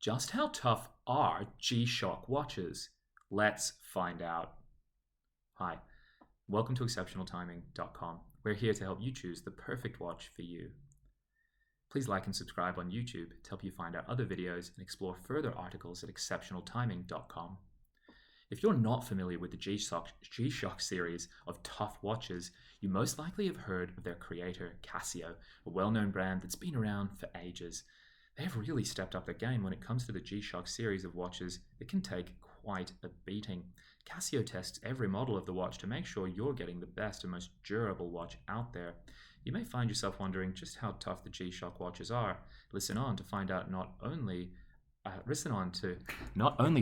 Just how tough are G-Shock watches? Let's find out. Hi, welcome to exceptionaltiming.com. We're here to help you choose the perfect watch for you. Please like and subscribe on YouTube to help you find out other videos and explore further articles at exceptionaltiming.com. If you're not familiar with the G-Shock series of tough watches, you most likely have heard of their creator, Casio, a well-known brand that's been around for ages. They have really stepped up their game when it comes to the G-Shock series of watches that can take quite a beating. Casio tests every model of the watch to make sure you're getting the best and most durable watch out there. You may find yourself wondering just how tough the G-Shock watches are. Listen on to find out not only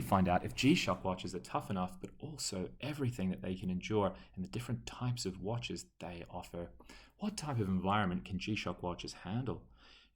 find out if G-Shock watches are tough enough, but also everything that they can endure and the different types of watches they offer. What type of environment can G-Shock watches handle?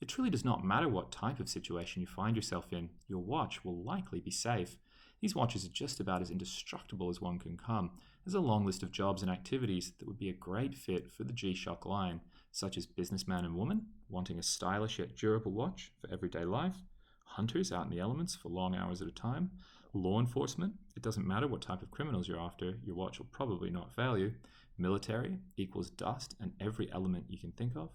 It truly does not matter what type of situation you find yourself in, your watch will likely be safe. These watches are just about as indestructible as one can come. There's a long list of jobs and activities that would be a great fit for the G-Shock line, such as businessman and woman wanting a stylish yet durable watch for everyday life, hunters out in the elements for long hours at a time, law enforcement, it doesn't matter what type of criminals you're after, your watch will probably not fail you, military equals dust and every element you can think of,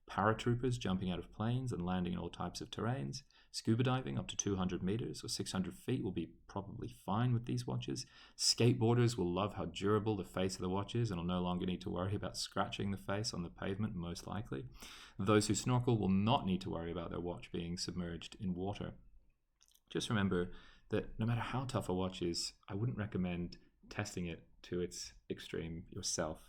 paratroopers jumping out of planes and landing in all types of terrains, scuba diving up to 200 meters or 600 feet will be probably fine with these watches. Skateboarders will love how durable the face of the watch is and will no longer need to worry about scratching the face on the pavement, most likely. Those who snorkel will not need to worry about their watch being submerged in water. Just remember that no matter how tough a watch is, I wouldn't recommend testing it to its extreme yourself.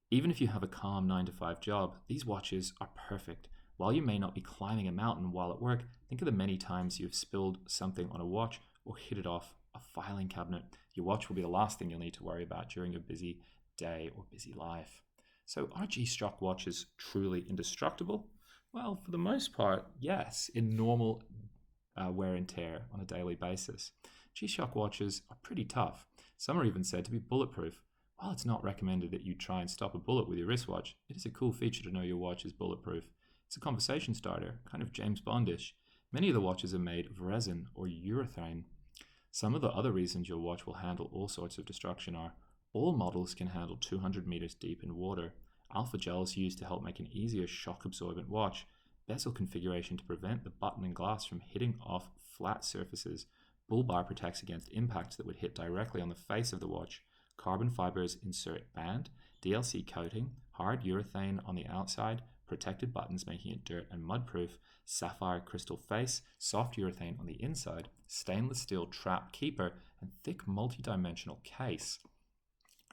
Even if you have a calm 9-to-5 job, these watches are perfect. While you may not be climbing a mountain while at work, think of the many times you've spilled something on a watch or hit it off a filing cabinet. Your watch will be the last thing you'll need to worry about during your busy day or busy life. So are G-Shock watches truly indestructible? Well, for the most part, yes, in normal wear and tear on a daily basis. G-Shock watches are pretty tough. Some are even said to be bulletproof. While it's not recommended that you try and stop a bullet with your wristwatch, it is a cool feature to know your watch is bulletproof. It's a conversation starter, kind of James Bondish. Many of the watches are made of resin or urethane. Some of the other reasons your watch will handle all sorts of destruction are all models can handle 200 meters deep in water. Alpha gel is used to help make an easier shock-absorbent watch. Bezel configuration to prevent the button and glass from hitting off flat surfaces. Bull bar protects against impacts that would hit directly on the face of the watch. Carbon fibers insert band, DLC coating, hard urethane on the outside, protected buttons making it dirt and mud proof, sapphire crystal face, soft urethane on the inside, stainless steel trap keeper, and thick multi-dimensional case.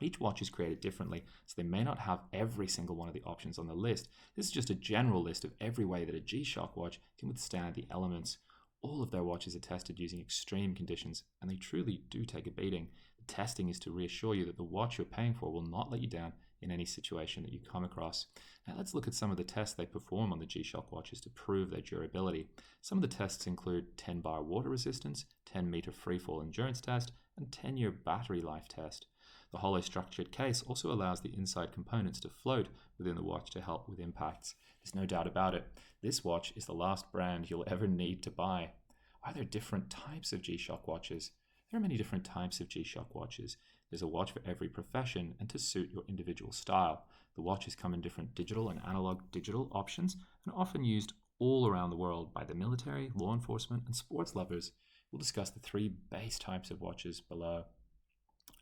Each watch is created differently, so they may not have every single one of the options on the list. This is just a general list of every way that a G-Shock watch can withstand the elements. All of their watches are tested using extreme conditions, and they truly do take a beating. The testing is to reassure you that the watch you're paying for will not let you down in any situation that you come across. Now let's look at some of the tests they perform on the G-Shock watches to prove their durability. Some of the tests include 10-bar water resistance, 10-meter freefall endurance test, and 10-year battery life test. The hollow structured case also allows the inside components to float within the watch to help with impacts. There's no doubt about it. This watch is the last brand you'll ever need to buy. Are there different types of G-Shock watches? There are many different types of G-Shock watches. There's a watch for every profession and to suit your individual style. The watches come in different digital and analog digital options and are often used all around the world by the military, law enforcement, and sports lovers. We'll discuss the 3 base types of watches below.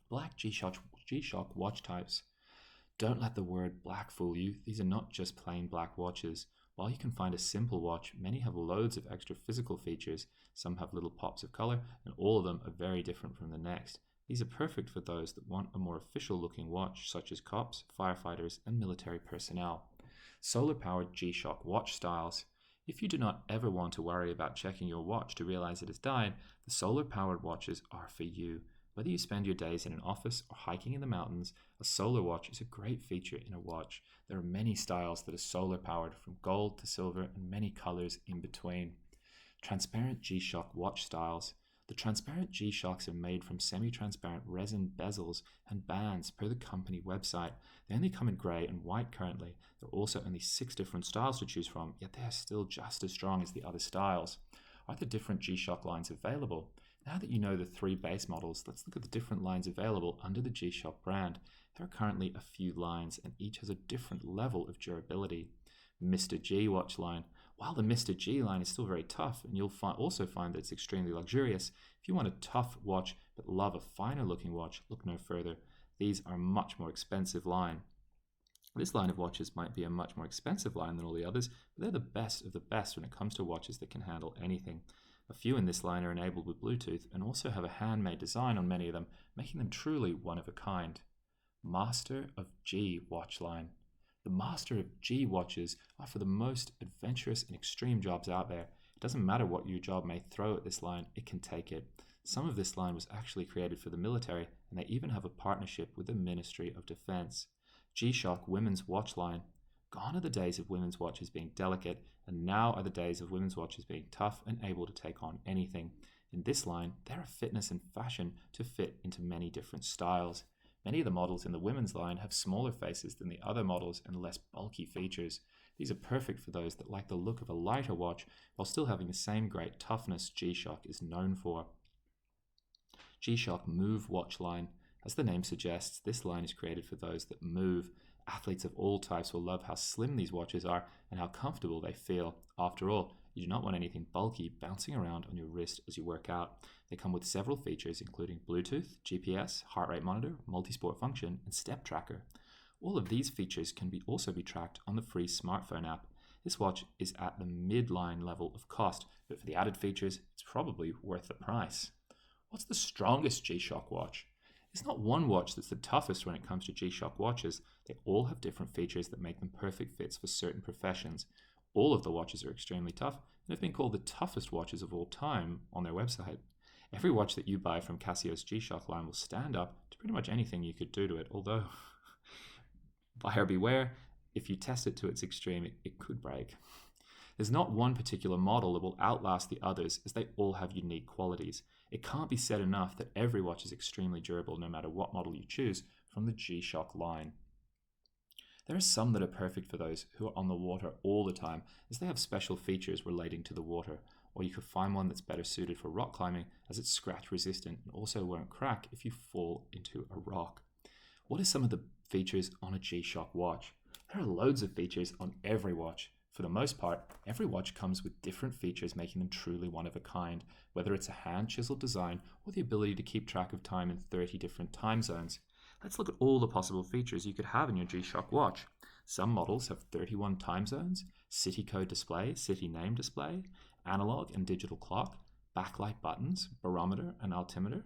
Black G-Shock watch types. Don't let the word black fool you. These are not just plain black watches. While you can find a simple watch, many have loads of extra physical features. Some have little pops of color, and all of them are very different from the next. These are perfect for those that want a more official looking watch, such as cops, firefighters, and military personnel. Solar-powered G-Shock watch styles. If you do not ever want to worry about checking your watch to realize it has died, the solar-powered watches are for you. Whether you spend your days in an office or hiking in the mountains, a solar watch is a great feature in a watch. There are many styles that are solar powered, from gold to silver and many colors in between. Transparent G-Shock watch styles. The transparent G-Shocks are made from semi-transparent resin bezels and bands per the company website. They only come in grey and white currently. There are also only 6 different styles to choose from, yet they are still just as strong as the other styles. are the different G-Shock lines available. Now that you know the three base models, let's look at the different lines available under the G-Shock brand. There are currently a few lines, and each has a different level of durability. Mr. G watch line. While the Mr. G line is still very tough, and you'll also find that it's extremely luxurious, if you want a tough watch but love a finer looking watch, look no further. These are a much more expensive line. This line of watches might be a much more expensive line than all the others, but they're the best of the best when it comes to watches that can handle anything. A few in this line are enabled with Bluetooth and also have a handmade design on many of them, making them truly one of a kind. Master of G watch line. The Master of G watches are for the most adventurous and extreme jobs out there. It doesn't matter what your job may throw at this line, it can take it. Some of this line was actually created for the military, and they even have a partnership with the Ministry of Defense. G-Shock women's watch line. Gone are the days of women's watches being delicate, and now are the days of women's watches being tough and able to take on anything. In this line, there are fitness and fashion to fit into many different styles. Many of the models in the women's line have smaller faces than the other models and less bulky features. These are perfect for those that like the look of a lighter watch while still having the same great toughness G-Shock is known for. G-Shock Move watch line. As the name suggests, this line is created for those that move. Athletes of all types will love how slim these watches are and how comfortable they feel. After all, you do not want anything bulky bouncing around on your wrist as you work out. They come with several features including Bluetooth, GPS, heart rate monitor, multi-sport function, and step tracker. All of these features can also be tracked on the free smartphone app. This watch is at the mid-line level of cost, but for the added features, it's probably worth the price. What's the strongest G-Shock watch? It's not one watch that's the toughest when it comes to G-Shock watches. They all have different features that make them perfect fits for certain professions. All of the watches are extremely tough and have been called the toughest watches of all time on their website. Every watch that you buy from Casio's G-Shock line will stand up to pretty much anything you could do to it, although, buyer beware, if you test it to its extreme, it could break. There's not one particular model that will outlast the others, as they all have unique qualities. It can't be said enough that every watch is extremely durable no matter what model you choose from the G-Shock line. There are some that are perfect for those who are on the water all the time, as they have special features relating to the water, or you could find one that's better suited for rock climbing as it's scratch resistant and also won't crack if you fall into a rock. What are some of the features on a G-Shock watch? There are loads of features on every watch. For the most part, every watch comes with different features making them truly one of a kind, whether it's a hand-chiseled design or the ability to keep track of time in 30 different time zones. Let's look at all the possible features you could have in your G-Shock watch. Some models have 31 time zones, city code display, city name display, analog and digital clock, backlight buttons, barometer and altimeter,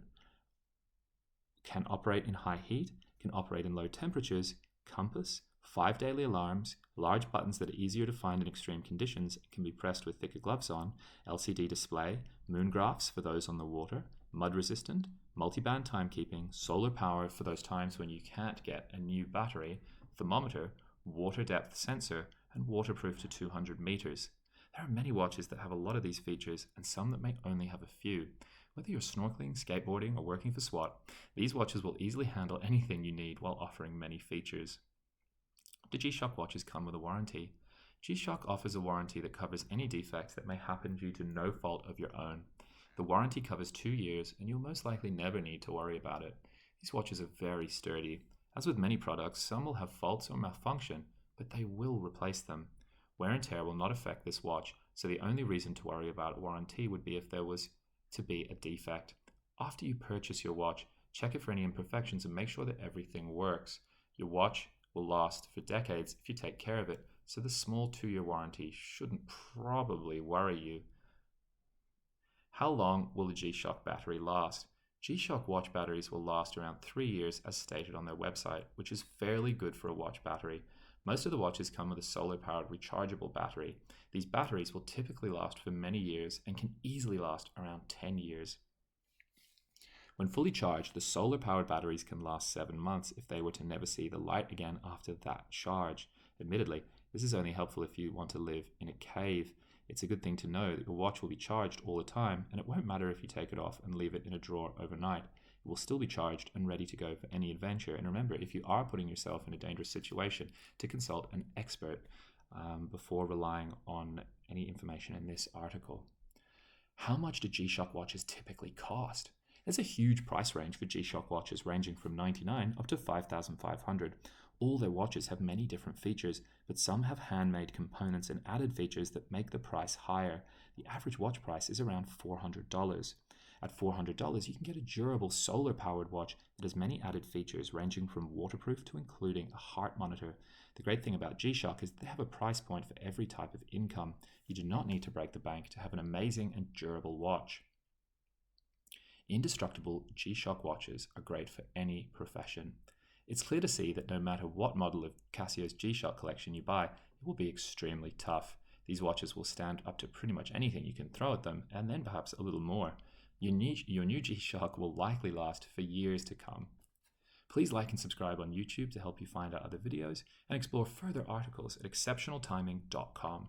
can operate in high heat, can operate in low temperatures, compass, 5 daily alarms, large buttons that are easier to find in extreme conditions and can be pressed with thicker gloves on, LCD display, moon graphs for those on the water, mud resistant, multi-band timekeeping, solar power for those times when you can't get a new battery, thermometer, water depth sensor, and waterproof to 200 meters. There are many watches that have a lot of these features and some that may only have a few. Whether you're snorkeling, skateboarding, or working for SWAT, these watches will easily handle anything you need while offering many features. Do G-Shock watches come with a warranty? G-Shock offers a warranty that covers any defects that may happen due to no fault of your own. The warranty covers 2 years, and you'll most likely never need to worry about it. These watches are very sturdy. As with many products, some will have faults or malfunction, but they will replace them. Wear and tear will not affect this watch, so the only reason to worry about a warranty would be if there was to be a defect. After you purchase your watch, check it for any imperfections and make sure that everything works. Your watch will last for decades if you take care of it, so the small 2-year warranty shouldn't probably worry you. How long will the G-Shock battery last? G-Shock watch batteries will last around 3 years as stated on their website, which is fairly good for a watch battery. Most of the watches come with a solar-powered rechargeable battery. These batteries will typically last for many years and can easily last around 10 years. When fully charged, the solar-powered batteries can last 7 months if they were to never see the light again after that charge. Admittedly, this is only helpful if you want to live in a cave. It's a good thing to know that your watch will be charged all the time, and it won't matter if you take it off and leave it in a drawer overnight. It will still be charged and ready to go for any adventure. And remember, if you are putting yourself in a dangerous situation, to consult an expert before relying on any information in this article. How much do G-Shock watches typically cost? There's a huge price range for G-Shock watches ranging from $99 up to $5,500. All their watches have many different features, but some have handmade components and added features that make the price higher. The average watch price is around $400. At $400, you can get a durable solar-powered watch that has many added features ranging from waterproof to including a heart monitor. The great thing about G-Shock is they have a price point for every type of income. You do not need to break the bank to have an amazing and durable watch. Indestructible G-Shock watches are great for any profession. It's clear to see that no matter what model of Casio's G-Shock collection you buy, it will be extremely tough. These watches will stand up to pretty much anything you can throw at them, and then perhaps a little more. Your new G-Shock will likely last for years to come. Please like and subscribe on YouTube to help you find out other videos and explore further articles at exceptionaltiming.com.